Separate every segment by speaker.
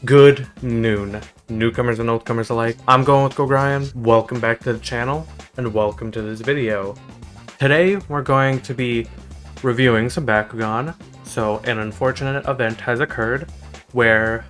Speaker 1: Good noon, newcomers and oldcomers alike. I'm going with Go Brian. Welcome back to the channel and welcome to this video. Today we're going to be reviewing some Bakugan. So an unfortunate event has occurred where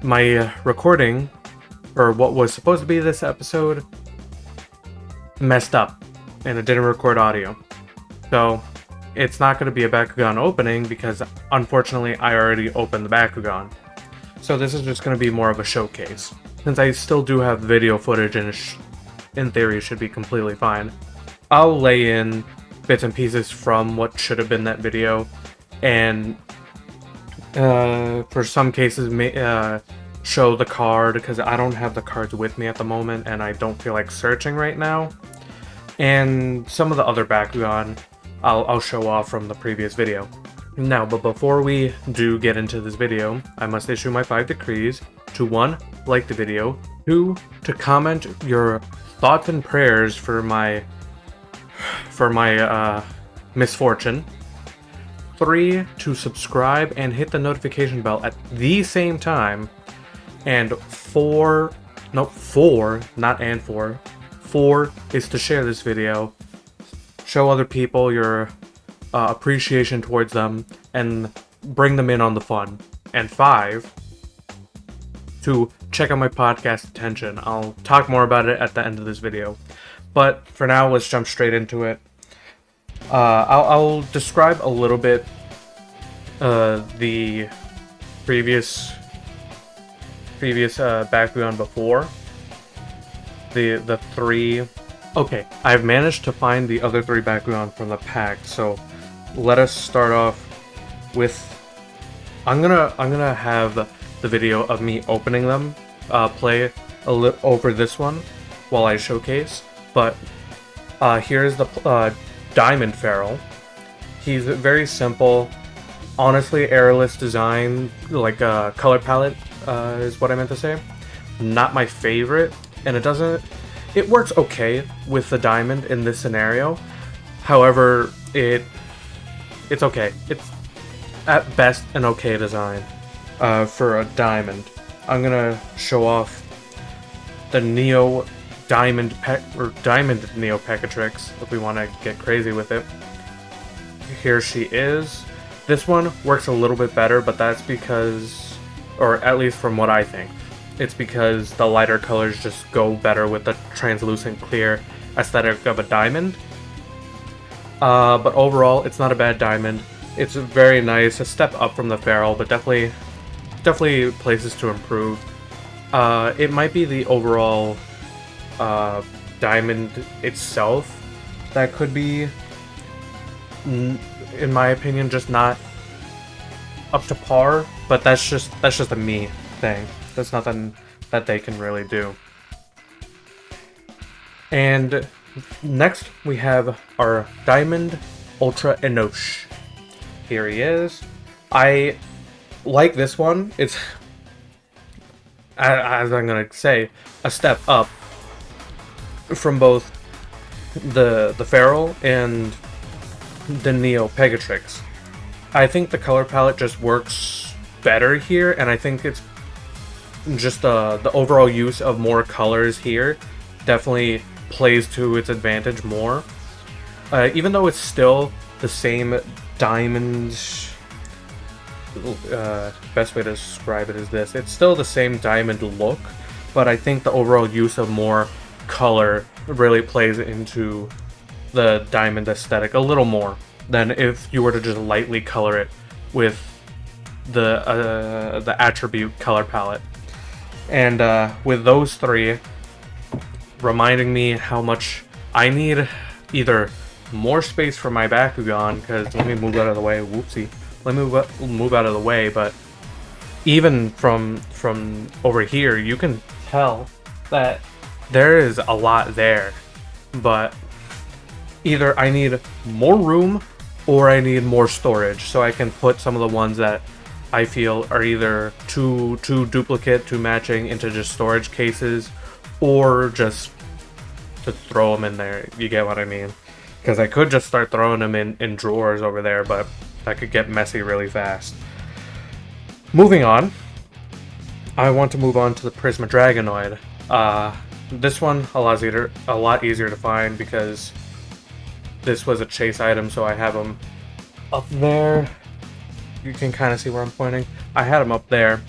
Speaker 1: my recording, or what was supposed to be this episode, messed up and it didn't record audio. So it's not going to be a Bakugan opening because unfortunately I already opened the Bakugan. So this is just going to be more of a showcase. Since I still do have video footage and in theory should be completely fine, I'll lay in bits and pieces from what should have been that video, and for some cases show the card because I don't have the cards with me at the moment and I don't feel like searching right now. And some of the other Bakugan I'll show off from the previous video. Now, but before we do get into this video, I must issue my 5 decrees to 1, like the video, 2, to comment your thoughts and prayers for my misfortune, 3, to subscribe and hit the notification bell at the same time, and 4 is to share this video. Show other people your appreciation towards them and bring them in on the fun. And 5, to check out my podcast Detention. I'll talk more about it at the end of this video. But for now, let's jump straight into it. I'll describe a little bit the previous Bakugan before. The 3... Okay, I've managed to find the other 3 Bakugan from the pack, so let us start off with... I'm gonna have the video of me opening them play over this one while I showcase, but here's the Diamond Feral. He's very simple, honestly airless design, like a color palette is what I meant to say. Not my favorite, and it works okay with the diamond in this scenario. However, it's okay. It's at best an okay design for a diamond. I'm gonna show off the Neo Diamond Diamond Neo Pecatrix if we want to get crazy with it. Here she is. This one works a little bit better, but that's because, or at least from what I think, it's because the lighter colors just go better with the translucent clear aesthetic of a diamond. But overall, it's not a bad diamond. It's very nice, a step up from the Feral, but definitely places to improve. It might be the overall diamond itself that could be, in my opinion, just not up to par. But that's just a me thing. There's nothing that they can really do. And next we have our Diamond Ultra Enosh. Here he is. I like this one. It's, as I'm gonna say, a step up from both the Feral and the Neo Pecatrix. I think the color palette just works better here, and I think it's just the overall use of more colors here definitely plays to its advantage more. Even though it's still the same diamond, best way to describe it is this: it's still the same diamond look, but I think the overall use of more color really plays into the diamond aesthetic a little more than if you were to just lightly color it with the attribute color palette. And with those 3 reminding me how much I need either more space for my Bakugan, because let me move out of the way, whoopsie. Let me move out of the way, but even from over here, you can tell that there is a lot there. But either I need more room or I need more storage, so I can put some of the ones that I feel are either too duplicate, too matching into just storage cases, or just to throw them in there. You get what I mean? Because I could just start throwing them in drawers over there, but that could get messy really fast. Moving on, I want to move on to the Prisma Dragonoid. This one a lot easier to find because this was a chase item, so I have him up there. You can kind of see where I'm pointing. I had him up there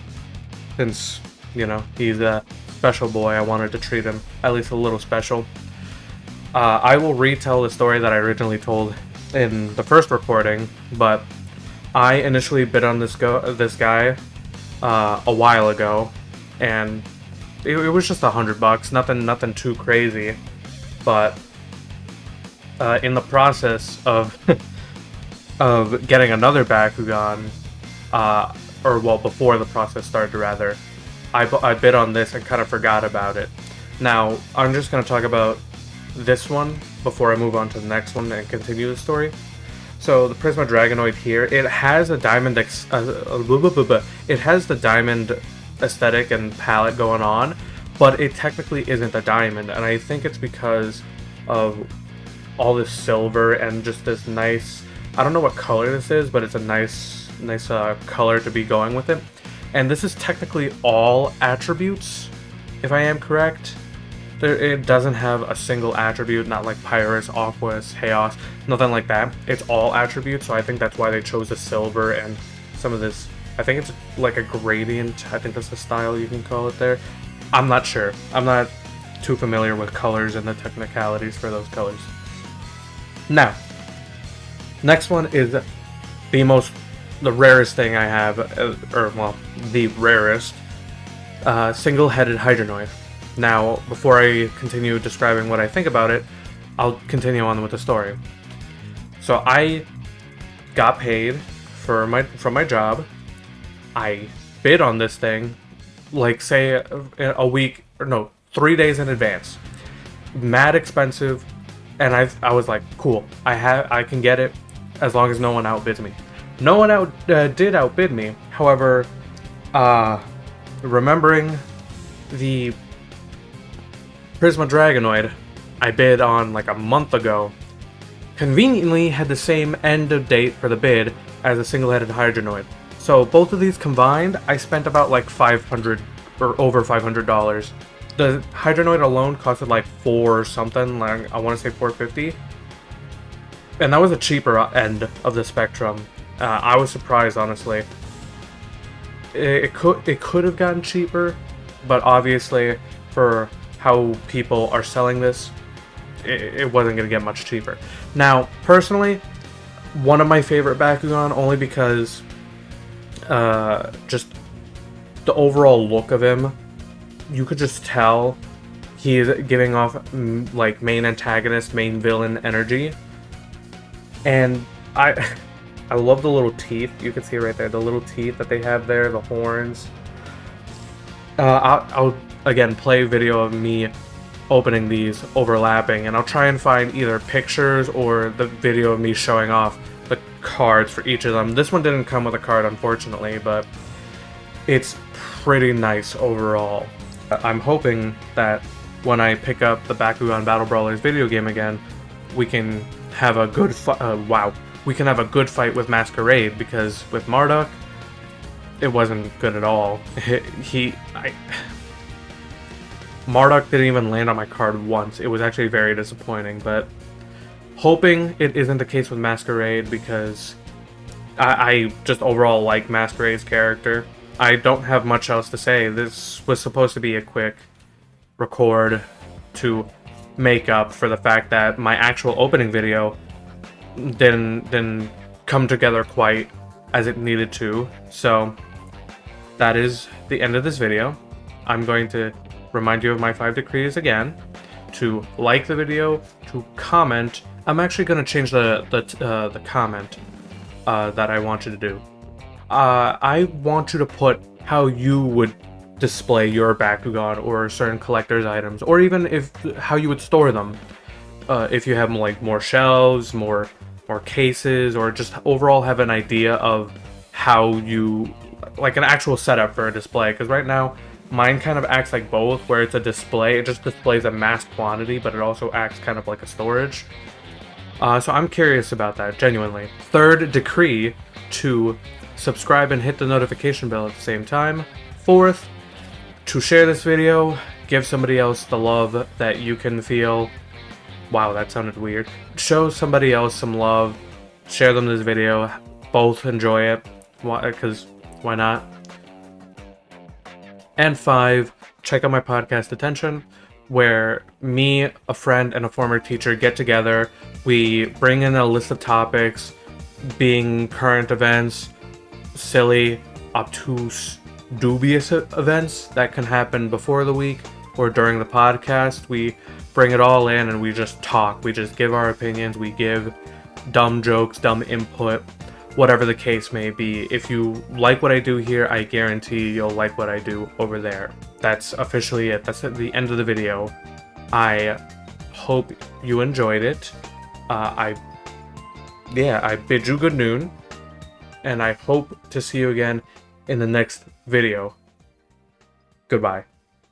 Speaker 1: since, you know, he's a special boy. I wanted to treat him at least a little special. I will retell the story that I originally told in the first recording, but I initially bid on this guy a while ago, and it was just $100, nothing too crazy. But in the process of of getting another Bakugan, or well, before the process started rather, I bid on this and kind of forgot about it. Now I'm just going to talk about this one before I move on to the next one and continue the story. So the Prisma Dragonoid here, it has a diamond it has the diamond aesthetic and palette going on, but it technically isn't a diamond, and I think it's because of all this silver and just this nice, I don't know what color this is, but it's a nice color to be going with it. And this is technically all attributes, if I am correct. It doesn't have a single attribute, not like Pyrus, Aquas, Chaos, nothing like that. It's all attributes, so I think that's why they chose the silver and some of this. I think it's like a gradient. I think that's the style you can call it there. I'm not sure. I'm not too familiar with colors and the technicalities for those colors. Now, next one is the rarest thing I have, or well, the rarest single-headed Hydronoid. Now, before I continue describing what I think about it, I'll continue on with the story. So I got paid from my job. I bid on this thing, like say a week, or no, 3 days in advance. Mad expensive, and I was like, cool, I can get it as long as no one outbids me. No one did outbid me. However, remembering the Prisma Dragonoid I bid on like a month ago conveniently had the same end of date for the bid as a single-headed Hydronoid. So both of these combined, I spent about like $500 or over $500. The Hydronoid alone costed like $4 or something, like I want to say $450. And that was a cheaper end of the spectrum. I was surprised, honestly. It could have gotten cheaper, but obviously for how people are selling this, it wasn't going to get much cheaper. Now, personally, one of my favorite Bakugan, only because just the overall look of him, you could just tell he is giving off like main antagonist, main villain energy. And I love the little teeth. You can see right there, the little teeth that they have there, the horns. I'll again play a video of me opening these overlapping, and I'll try and find either pictures or the video of me showing off the cards for each of them. This one didn't come with a card, unfortunately, but it's pretty nice overall. I'm hoping that when I pick up the Bakugan Battle Brawlers video game again, we can have a good we can have a good fight with Masquerade, because with Marduk, it wasn't good at all. Marduk didn't even land on my card once. It was actually very disappointing, but hoping it isn't the case with Masquerade, because I just overall like Masquerade's character. I don't have much else to say. This was supposed to be a quick record to make up for the fact that my actual opening video didn't come together quite as it needed to. So that is the end of this video. I'm going to remind you of my 5 decrees again: to like the video, to comment. I'm actually going to change the comment that I want you to do. I want you to put how you would display your Bakugan or certain collector's items, or even how you would store them. If you have like more shelves, more cases, or just overall have an idea of how you, like an actual setup for a display. Because right now, mine kind of acts like both, where it's a display, it just displays a mass quantity, but it also acts kind of like a storage. So I'm curious about that, genuinely. Third decree: to subscribe and hit the notification bell at the same time. Fourth, to share this video, give somebody else the love that you can feel. Wow, that sounded weird. Show somebody else some love. Share them this video. Both enjoy it. Because why not? And 5, check out my podcast, Detention, where me, a friend, and a former teacher get together. We bring in a list of topics, being current events, silly, obtuse, dubious events that can happen before the week or during the podcast. We bring it all in and we just talk. We just give our opinions. We give dumb jokes, dumb input, whatever the case may be. If you like what I do here, I guarantee you'll like what I do over there. That's officially it. That's at the end of the video. I hope you enjoyed it. I bid you good noon, and I hope to see you again in the next video. Goodbye.